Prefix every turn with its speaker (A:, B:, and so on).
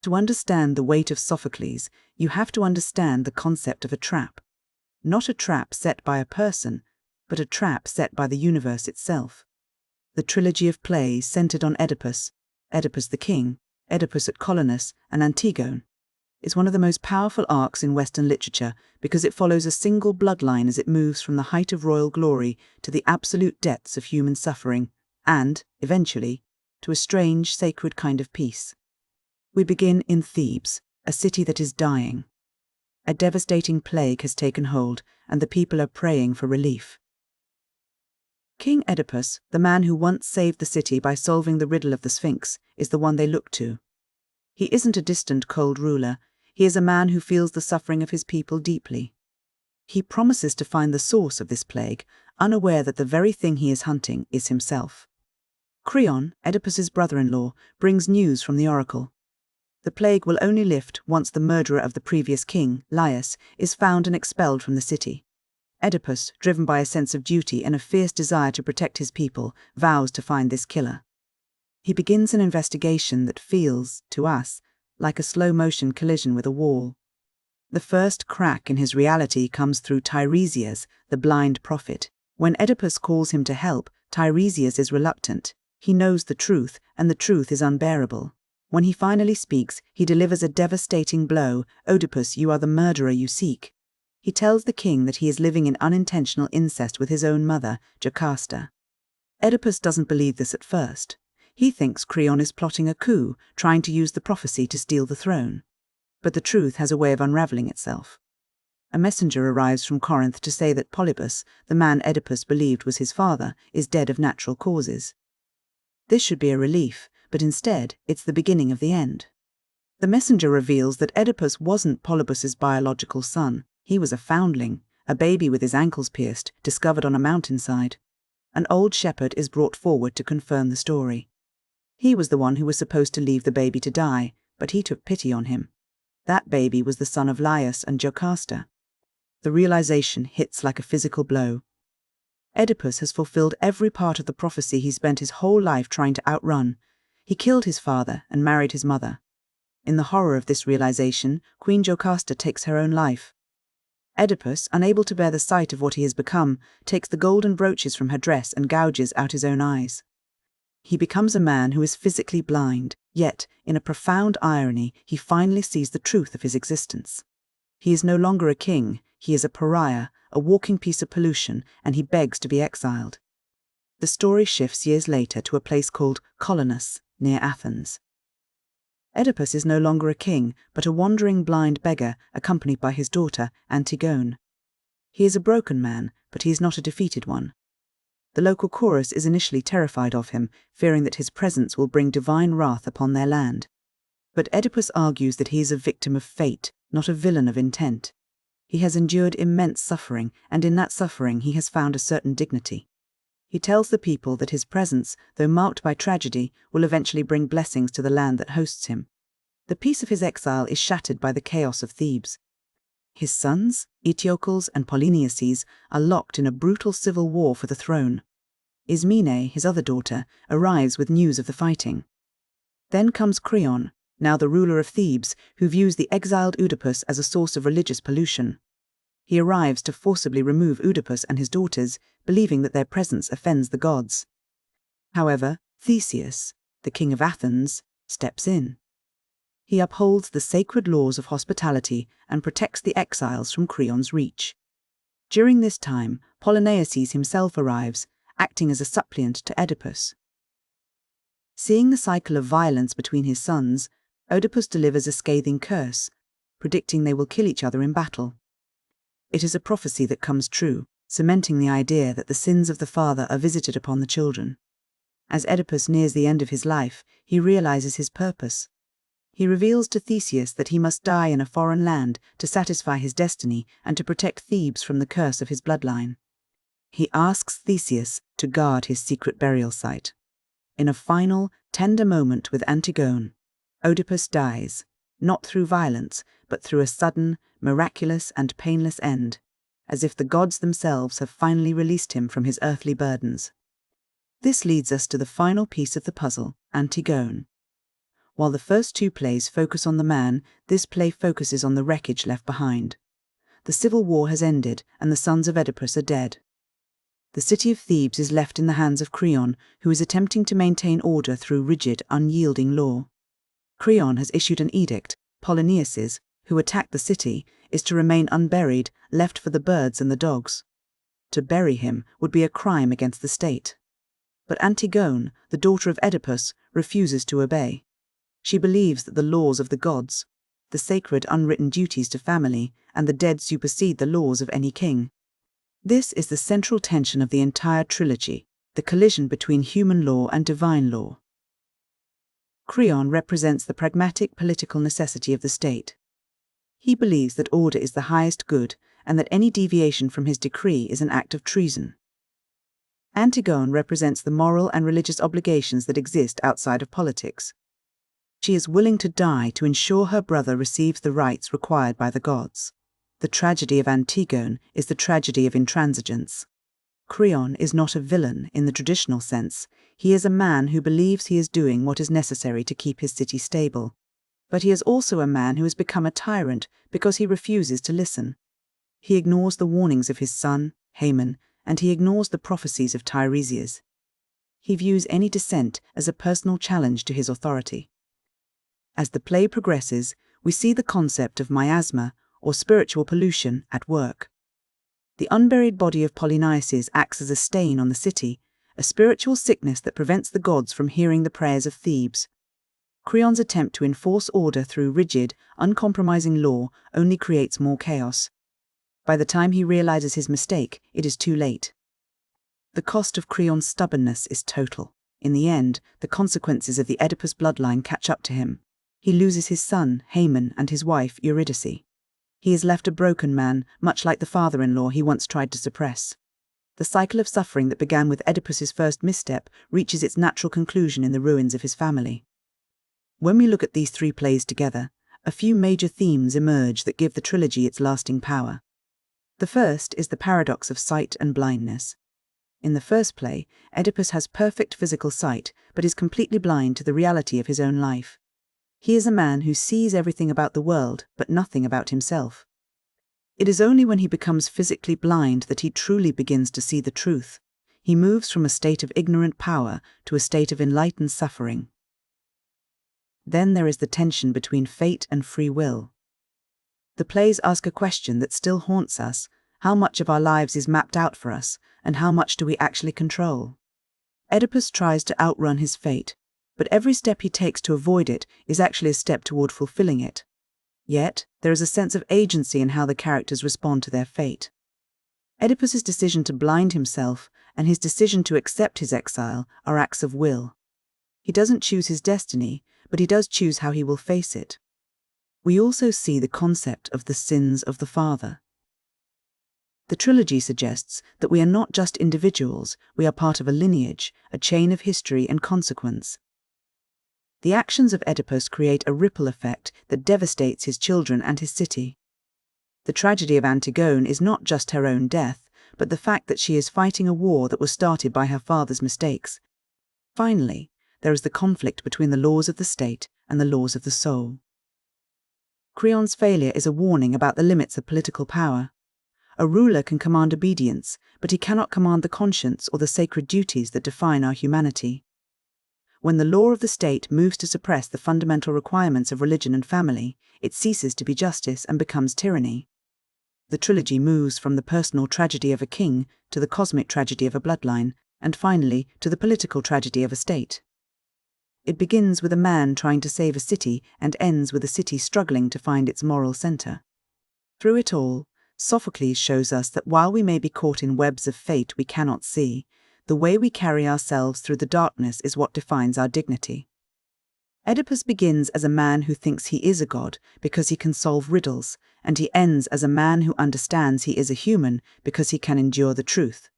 A: To understand the weight of Sophocles, you have to understand the concept of a trap. Not a trap set by a person, but a trap set by the universe itself. The trilogy of plays centered on Oedipus, Oedipus the King, Oedipus at Colonus, and Antigone, is one of the most powerful arcs in Western literature because it follows a single bloodline as it moves from the height of royal glory to the absolute depths of human suffering and, eventually, to a strange, sacred kind of peace. We begin in Thebes, a city that is dying. A devastating plague has taken hold, and the people are praying for relief. King Oedipus, the man who once saved the city by solving the riddle of the Sphinx, is the one they look to. He isn't a distant, cold ruler. He is a man who feels the suffering of his people deeply. He promises to find the source of this plague, unaware that the very thing he is hunting is himself. Creon, Oedipus's brother-in-law, brings news from the oracle. The plague will only lift once the murderer of the previous king, Laius, is found and expelled from the city. Oedipus, driven by a sense of duty and a fierce desire to protect his people, vows to find this killer. He begins an investigation that feels, to us, like a slow-motion collision with a wall. The first crack in his reality comes through Teiresias, the blind prophet. When Oedipus calls him to help, Teiresias is reluctant. He knows the truth, and the truth is unbearable. When he finally speaks, he delivers a devastating blow. "Oedipus, you are the murderer you seek." He tells the king that he is living in unintentional incest with his own mother, Jocasta. Oedipus doesn't believe this at first. He thinks Creon is plotting a coup, trying to use the prophecy to steal the throne. But the truth has a way of unraveling itself. A messenger arrives from Corinth to say that Polybus, the man Oedipus believed was his father, is dead of natural causes. This should be a relief, but instead it's the beginning of the end. The messenger reveals that Oedipus wasn't Polybus's biological son. He was a foundling, a baby with his ankles pierced, discovered on a mountainside. An old shepherd is brought forward to confirm the story. He was the one who was supposed to leave the baby to die, but he took pity on him. That baby was the son of Laius and Jocasta. The realization hits like a physical blow. Oedipus has fulfilled every part of the prophecy he spent his whole life trying to outrun. He killed his father and married his mother. In the horror of this realization, Queen Jocasta takes her own life. Oedipus, unable to bear the sight of what he has become, takes the golden brooches from her dress and gouges out his own eyes. He becomes a man who is physically blind, yet, in a profound irony, he finally sees the truth of his existence. He is no longer a king, he is a pariah, a walking piece of pollution, and he begs to be exiled. The story shifts years later to a place called Colonus, near Athens. Oedipus is no longer a king, but a wandering blind beggar accompanied by his daughter, Antigone. He is a broken man, but he is not a defeated one. The local chorus is initially terrified of him, fearing that his presence will bring divine wrath upon their land. But Oedipus argues that he is a victim of fate, not a villain of intent. He has endured immense suffering, and in that suffering he has found a certain dignity. He tells the people that his presence, though marked by tragedy, will eventually bring blessings to the land that hosts him. The peace of his exile is shattered by the chaos of Thebes. His sons, Eteocles and Polynices, are locked in a brutal civil war for the throne. Ismene, his other daughter, arrives with news of the fighting. Then comes Creon, now the ruler of Thebes, who views the exiled Oedipus as a source of religious pollution. He arrives to forcibly remove Oedipus and his daughters, believing that their presence offends the gods. However, Theseus, the king of Athens, steps in. He upholds the sacred laws of hospitality and protects the exiles from Creon's reach. During this time, Polynices himself arrives, acting as a suppliant to Oedipus. Seeing the cycle of violence between his sons, Oedipus delivers a scathing curse, predicting they will kill each other in battle. It is a prophecy that comes true, cementing the idea that the sins of the father are visited upon the children. As Oedipus nears the end of his life, he realizes his purpose. He reveals to Theseus that he must die in a foreign land to satisfy his destiny and to protect Thebes from the curse of his bloodline. He asks Theseus to guard his secret burial site. In a final, tender moment with Antigone, Oedipus dies, not through violence, but through a sudden, miraculous and painless end, as if the gods themselves have finally released him from his earthly burdens. This leads us to the final piece of the puzzle, Antigone. While the first two plays focus on the man, this play focuses on the wreckage left behind. The civil war has ended, and the sons of Oedipus are dead. The city of Thebes is left in the hands of Creon, who is attempting to maintain order through rigid, unyielding law. Creon has issued an edict. Polynices, who attacked the city, is to remain unburied, left for the birds and the dogs. To bury him would be a crime against the state. But Antigone, the daughter of Oedipus, refuses to obey. She believes that the laws of the gods, the sacred unwritten duties to family, and the dead supersede the laws of any king. This is the central tension of the entire trilogy, the collision between human law and divine law. Creon represents the pragmatic political necessity of the state. He believes that order is the highest good, and that any deviation from his decree is an act of treason. Antigone represents the moral and religious obligations that exist outside of politics. She is willing to die to ensure her brother receives the rights required by the gods. The tragedy of Antigone is the tragedy of intransigence. Creon is not a villain in the traditional sense. He is a man who believes he is doing what is necessary to keep his city stable. But he is also a man who has become a tyrant because he refuses to listen. He ignores the warnings of his son, Haman, and he ignores the prophecies of Teiresias. He views any dissent as a personal challenge to his authority. As the play progresses, we see the concept of miasma, or spiritual pollution, at work. The unburied body of Polynices acts as a stain on the city, a spiritual sickness that prevents the gods from hearing the prayers of Thebes. Creon's attempt to enforce order through rigid, uncompromising law only creates more chaos. By the time he realizes his mistake, it is too late. The cost of Creon's stubbornness is total. In the end, the consequences of the Oedipus bloodline catch up to him. He loses his son, Haman, and his wife, Eurydice. He is left a broken man, much like the father-in-law he once tried to suppress. The cycle of suffering that began with Oedipus's first misstep reaches its natural conclusion in the ruins of his family. When we look at these three plays together, a few major themes emerge that give the trilogy its lasting power. The first is the paradox of sight and blindness. In the first play, Oedipus has perfect physical sight, but is completely blind to the reality of his own life. He is a man who sees everything about the world, but nothing about himself. It is only when he becomes physically blind that he truly begins to see the truth. He moves from a state of ignorant power to a state of enlightened suffering. Then there is the tension between fate and free will. The plays ask a question that still haunts us: how much of our lives is mapped out for us, and how much do we actually control? Oedipus tries to outrun his fate, but every step he takes to avoid it is actually a step toward fulfilling it. Yet, there is a sense of agency in how the characters respond to their fate. Oedipus's decision to blind himself and his decision to accept his exile are acts of will. He doesn't choose his destiny, but he does choose how he will face it. We also see the concept of the sins of the father. The trilogy suggests that we are not just individuals, we are part of a lineage, a chain of history and consequence. The actions of Oedipus create a ripple effect that devastates his children and his city. The tragedy of Antigone is not just her own death, but the fact that she is fighting a war that was started by her father's mistakes. Finally, there is the conflict between the laws of the state and the laws of the soul. Creon's failure is a warning about the limits of political power. A ruler can command obedience, but he cannot command the conscience or the sacred duties that define our humanity. When the law of the state moves to suppress the fundamental requirements of religion and family, it ceases to be justice and becomes tyranny. The trilogy moves from the personal tragedy of a king to the cosmic tragedy of a bloodline, and finally to the political tragedy of a state. It begins with a man trying to save a city and ends with a city struggling to find its moral center. Through it all, Sophocles shows us that while we may be caught in webs of fate we cannot see, the way we carry ourselves through the darkness is what defines our dignity. Oedipus begins as a man who thinks he is a god because he can solve riddles, and he ends as a man who understands he is a human because he can endure the truth.